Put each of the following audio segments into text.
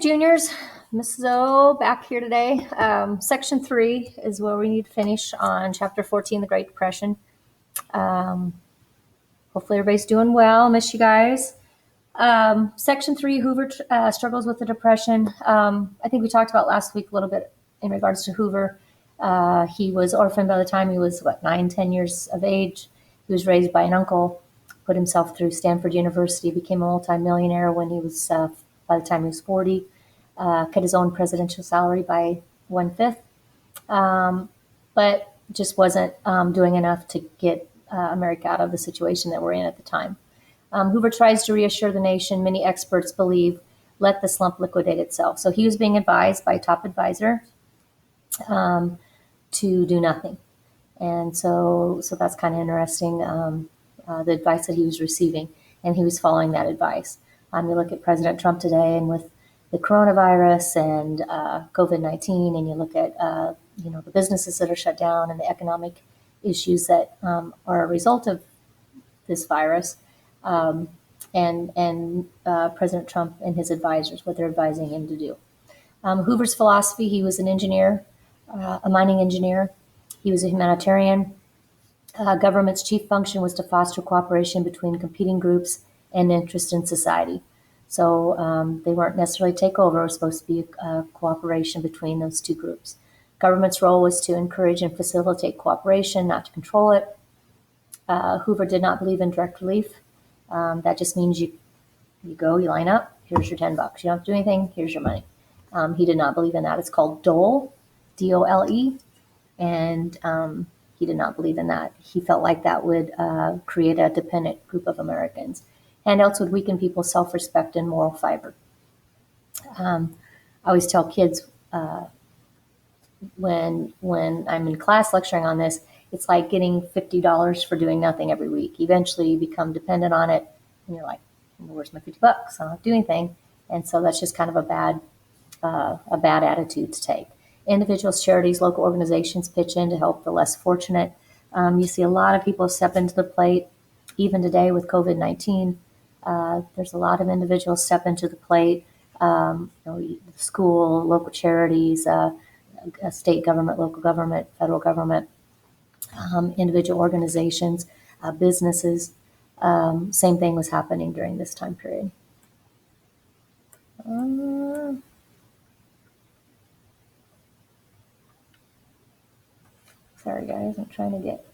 juniors, Mrs. O back here today. Section 3 is where we need to finish on Chapter 14, the Great Depression. Hopefully everybody's doing well. Miss you guys. Section 3, Hoover struggles with the Depression. I think we talked about last week a little bit in regards to Hoover. He was orphaned by the time he was, 9, 10 years of age. He was raised by an uncle, put himself through Stanford University, became a multimillionaire when he was, by the time he was 40, cut his own presidential salary by 1/5, but just wasn't doing enough to get America out of the situation that we're in at the time. Hoover tries to reassure the nation. Many experts believe, let the slump liquidate itself. So he was being advised by a top advisor to do nothing. And so that's kind of interesting, the advice that he was receiving, and he was following that advice. You look at President Trump today, and with the coronavirus and COVID-19, and you look at the businesses that are shut down and the economic issues that are a result of this virus, and President Trump and his advisors, what they're advising him to do. Hoover's philosophy: he was an engineer, a mining engineer. He was a humanitarian. Government's chief function was to foster cooperation between competing groups and interest in society. So they weren't necessarily takeover. It was supposed to be a cooperation between those two groups. Government's role was to encourage and facilitate cooperation, not to control it. Hoover did not believe in direct relief. That just means you go, you line up, here's your $10. You don't have to do anything, here's your money. He did not believe in that. It's called dole, D-O-L-E, and he did not believe in that. He felt like that would create a dependent group of Americans. Handouts would weaken people's self-respect and moral fiber. I always tell kids when I'm in class lecturing on this, it's like getting $50 for doing nothing every week. Eventually you become dependent on it, and you're like, where's my $50? I don't have to do anything. And so that's just kind of a bad attitude to take. Individuals, charities, local organizations pitch in to help the less fortunate. You see a lot of people step into the plate, even today with COVID-19. There's a lot of individuals step into the plate, school, local charities, state government, local government, federal government, individual organizations, businesses. Same thing was happening during this time period. Sorry, guys, I'm trying to get...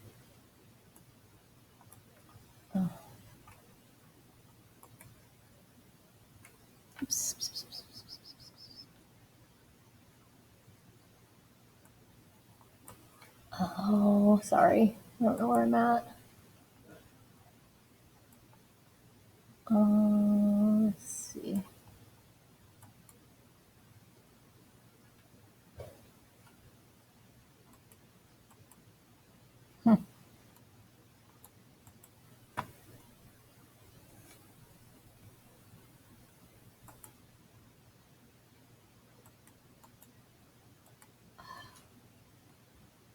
Oops. Oh, sorry. I don't know where I'm at. Let's see.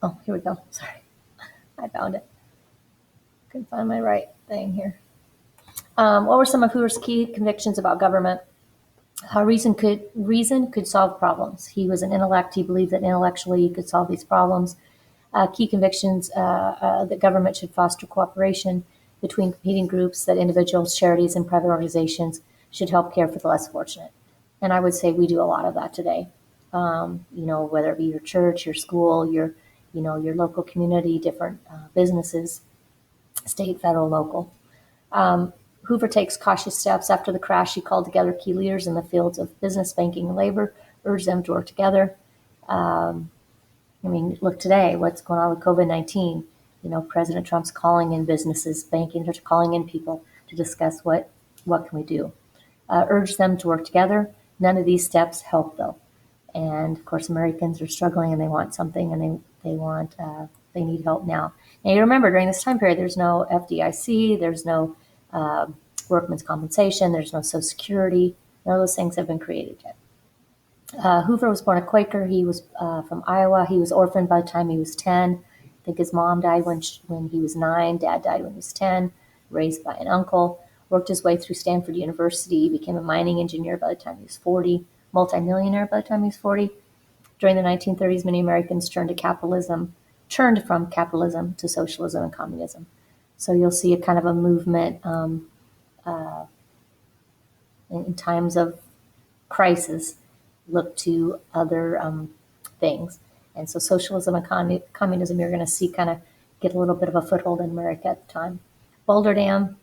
Oh, here we go. Sorry. I found it. Couldn't find my right thing here. What were some of Hoover's key convictions about government? Reason could solve problems. He was an intellect. He believed that intellectually he could solve these problems. Key convictions that government should foster cooperation between competing groups, that individuals, charities, and private organizations should help care for the less fortunate. And I would say we do a lot of that today. Whether it be your church, your school, your local community, different businesses, state, federal, local. Hoover takes cautious steps. After the crash, he called together key leaders in the fields of business, banking, and labor, urged them to work together. Look today, what's going on with COVID-19? President Trump's calling in businesses, banking, they're calling in people to discuss what can we do. Urged them to work together. None of these steps help, though. And, of course, Americans are struggling, and they want something, and they need help now. Now, you remember, during this time period, there's no FDIC, there's no workman's compensation, there's no Social Security. None of those things have been created yet. Hoover was born a Quaker. He was from Iowa. He was orphaned by the time he was 10. I think his mom died when he was 9. Dad died when he was 10, raised by an uncle. Worked his way through Stanford University. He became a mining engineer by the time he was 40. multimillionaire by the time he was 40. During the 1930s, many Americans turned from capitalism to socialism and communism. So you'll see a kind of a movement in times of crisis, look to other things. And so socialism and communism, you're going to see kind of get a little bit of a foothold in America at the time. Boulder Dam,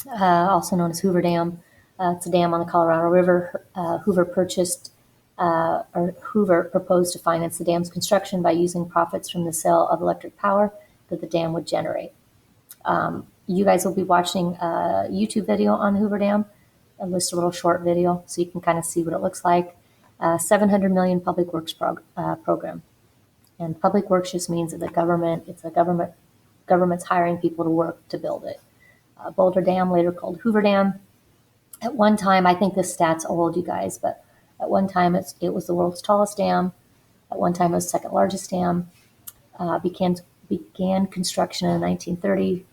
also known as Hoover Dam, it's a dam on the Colorado River. Hoover proposed to finance the dam's construction by using profits from the sale of electric power that the dam would generate. You guys will be watching a YouTube video on Hoover Dam, just a little short video, so you can kind of see what it looks like. $700 million public works program. And public works just means that government's hiring people to work to build it. Boulder Dam, later called Hoover Dam. At one time, I think this stat's old, you guys, but at one time it was the world's tallest dam. At one time it was the second largest dam. Began construction in 1930,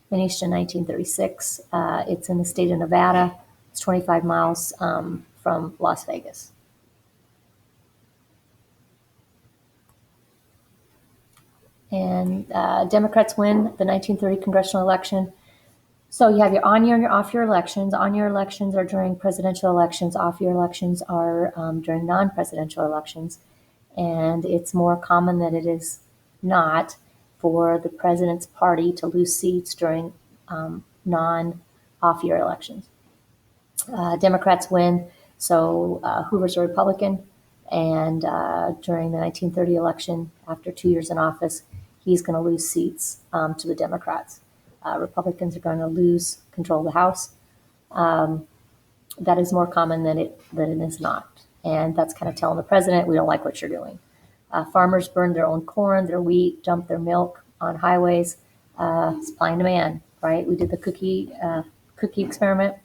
finished in 1936. It's in the state of Nevada. It's 25 miles from Las Vegas. And Democrats win the 1930 congressional election. So you have your on-year and your off-year elections. On-year elections are during presidential elections. Off-year elections are during non-presidential elections. And it's more common than it is not for the president's party to lose seats during non-off-year elections. Democrats win, so Hoover's a Republican. And during the 1930 election, after 2 years in office, he's going to lose seats to the Democrats. Republicans are going to lose control of the House. That is more common than it is not. And that's kind of telling the president, we don't like what you're doing. Farmers burn their own corn, their wheat, dump their milk on highways. Supply and demand, right? We did the cookie experiment.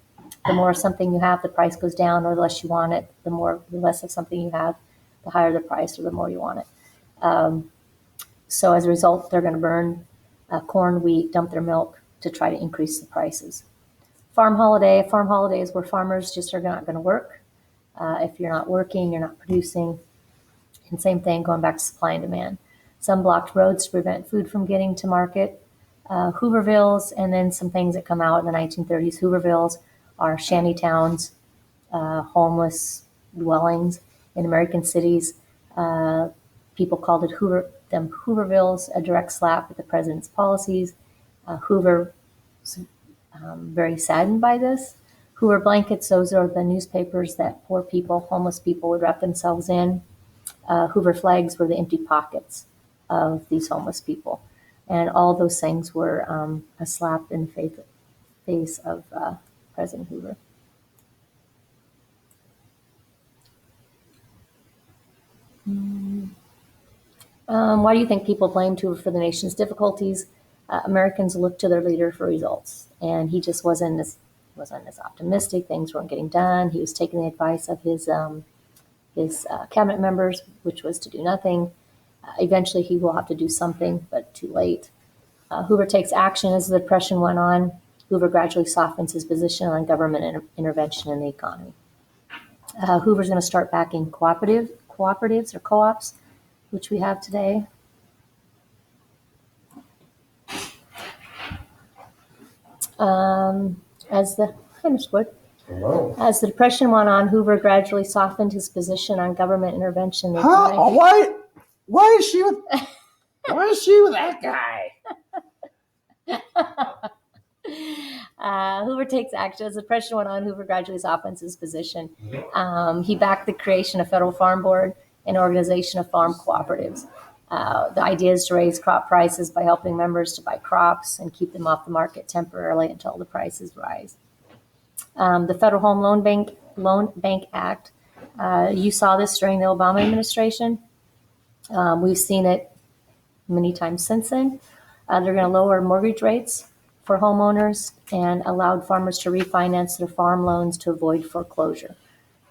The more something you have, the price goes down, or the less you want it. The less of something you have, the higher the price, or the more you want it. So as a result, they're going to burn corn, wheat, dump their milk to try to increase the prices. Farm holiday. Farm holiday is where farmers just are not going to work. If you're not working, you're not producing. And same thing, going back to supply and demand. Some blocked roads to prevent food from getting to market. Hoovervilles, and then some things that come out in the 1930s. Hoovervilles are shanty towns, homeless dwellings in American cities. People called it Hoovervilles, a direct slap at the president's policies. Hoover was very saddened by this. Hoover blankets, those are the newspapers that poor people, homeless people would wrap themselves in. Hoover flags were the empty pockets of these homeless people. And all those things were a slap in the face of President Hoover. Why do you think people blamed Hoover for the nation's difficulties? Americans looked to their leader for results, and he just wasn't as optimistic. Things weren't getting done. He was taking the advice of his cabinet members, which was to do nothing. Eventually, he will have to do something, but too late. Hoover takes action as the Depression went on. Hoover gradually softens his position on government intervention in the economy. Hoover's going to start backing cooperatives or co-ops, which we have today. As the Depression went on, Hoover gradually softened his position on government intervention. Why is she with that guy? Hoover takes action. As the Depression went on, Hoover gradually softens his position. He backed the creation of Federal Farm Board and organization of farm cooperatives. The idea is to raise crop prices by helping members to buy crops and keep them off the market temporarily until the prices rise. The Federal Home Loan Bank Act, you saw this during the Obama administration. We've seen it many times since then. They're going to lower mortgage rates for homeowners and allowed farmers to refinance their farm loans to avoid foreclosure.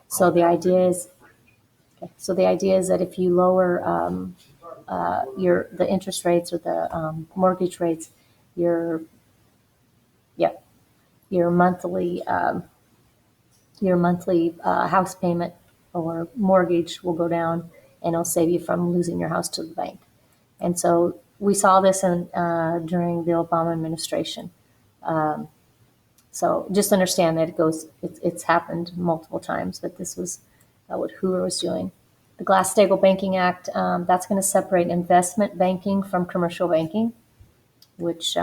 So the idea is that if you lower the interest rates or the mortgage rates, your monthly house payment or mortgage will go down, and it'll save you from losing your house to the bank. And so we saw this during the Obama administration. So just understand that it's happened multiple times, but this was what Hoover was doing. The Glass-Steagall Banking Act, that's going to separate investment banking from commercial banking, which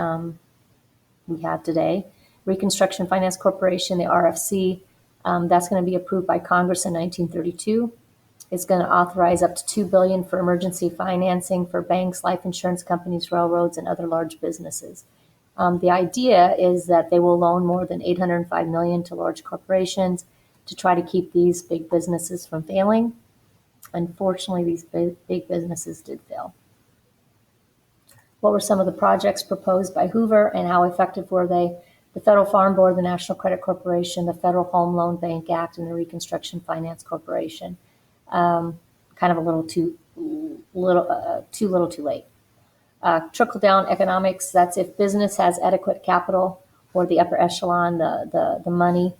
we have today. Reconstruction Finance Corporation, the RFC, that's going to be approved by Congress in 1932. It's going to authorize up to $2 billion for emergency financing for banks, life insurance companies, railroads, and other large businesses. The idea is that they will loan more than $805 million to large corporations to try to keep these big businesses from failing. Unfortunately, these big businesses did fail. What were some of the projects proposed by Hoover and how effective were they? The Federal Farm Board, the National Credit Corporation, the Federal Home Loan Bank Act, and the Reconstruction Finance Corporation. Kind of a little too little too late. Trickle-down economics, that's if business has adequate capital, or the upper echelon, the money,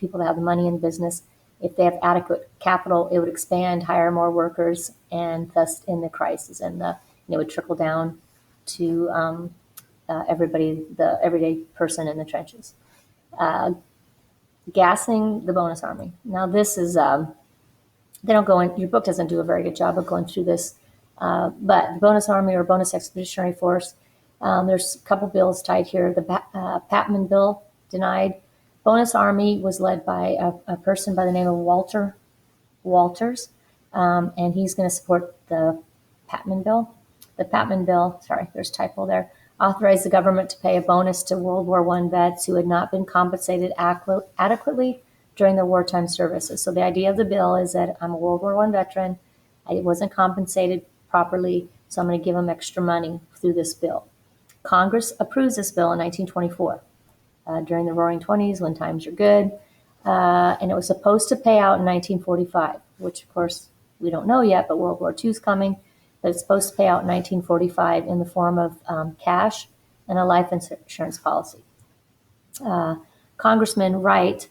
people that have the money in business, if they have adequate capital, it would expand, hire more workers, and thus end the crisis. And it would trickle down to everybody, the everyday person in the trenches. Gassing the bonus army. Now this is, they don't go in, your book doesn't do a very good job of going through this. But the bonus army or bonus expeditionary force, there's a couple bills tied here. The Patman bill denied. Bonus army was led by a person by the name of Walter Walters, and he's going to support the Patman bill. The Patman bill, sorry, there's a typo there, authorized the government to pay a bonus to World War I vets who had not been compensated adequately during their wartime services. So the idea of the bill is that I'm a World War I veteran. I wasn't compensated properly, so I'm going to give them extra money through this bill. Congress approves this bill in 1924, during the Roaring Twenties when times are good, and it was supposed to pay out in 1945, which of course we don't know yet, but World War II is coming. But it's supposed to pay out in 1945 in the form of cash and a life insurance policy. Congressman Wright,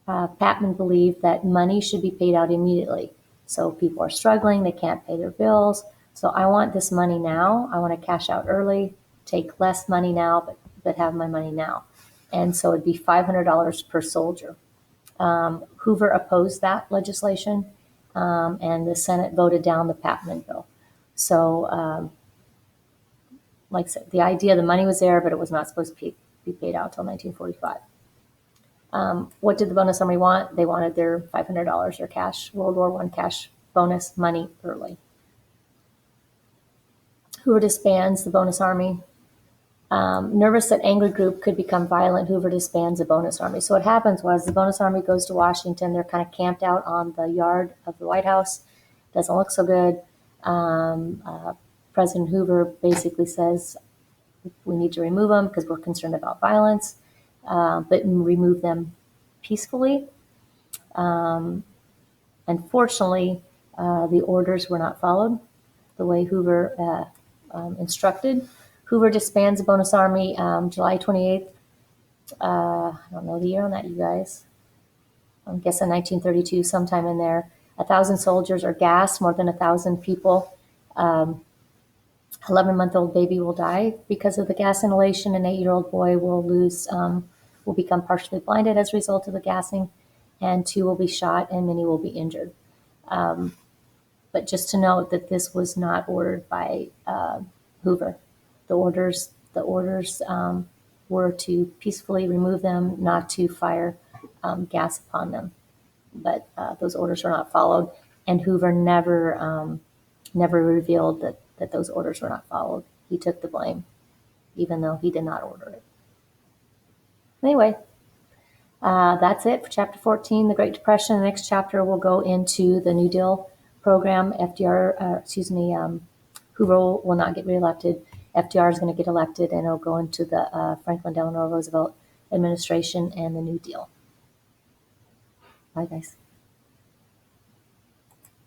Patman believed that money should be paid out immediately. So people are struggling, they can't pay their bills. So I want this money now. I want to cash out early, take less money now, but have my money now. And so it'd be $500 per soldier. Hoover opposed that legislation, and the Senate voted down the Patman bill. So, like I said, the idea, the money was there, but it was not supposed to be paid out until 1945. What did the bonus army want? They wanted their $500, their cash, World War I cash bonus money early. Hoover disbands the bonus army. Nervous that angry group could become violent, Hoover disbands the bonus army. So what happens was the bonus army goes to Washington. They're kind of camped out on the yard of the White House. Doesn't look so good. President Hoover basically says, we need to remove them because we're concerned about violence, but remove them peacefully. Unfortunately, the orders were not followed the way Hoover instructed. Hoover disbands the bonus army July 28th. I don't know the year on that, you guys. I'm guessing 1932, sometime in there. 1,000 soldiers are gassed, more than 1,000 people. 11-month-old baby will die because of the gas inhalation. An 8-year-old boy will become partially blinded as a result of the gassing, and 2 will be shot and many will be injured. But just to note that this was not ordered by Hoover. The orders were to peacefully remove them, not to fire gas upon them. But those orders were not followed, and Hoover never revealed that those orders were not followed. He took the blame, even though he did not order it. Anyway, that's it for Chapter 14, the Great Depression. The next chapter will go into the New Deal program. Hoover will not get reelected. FDR is going to get elected, and it'll go into the Franklin Delano Roosevelt administration and the New Deal. Bye, guys.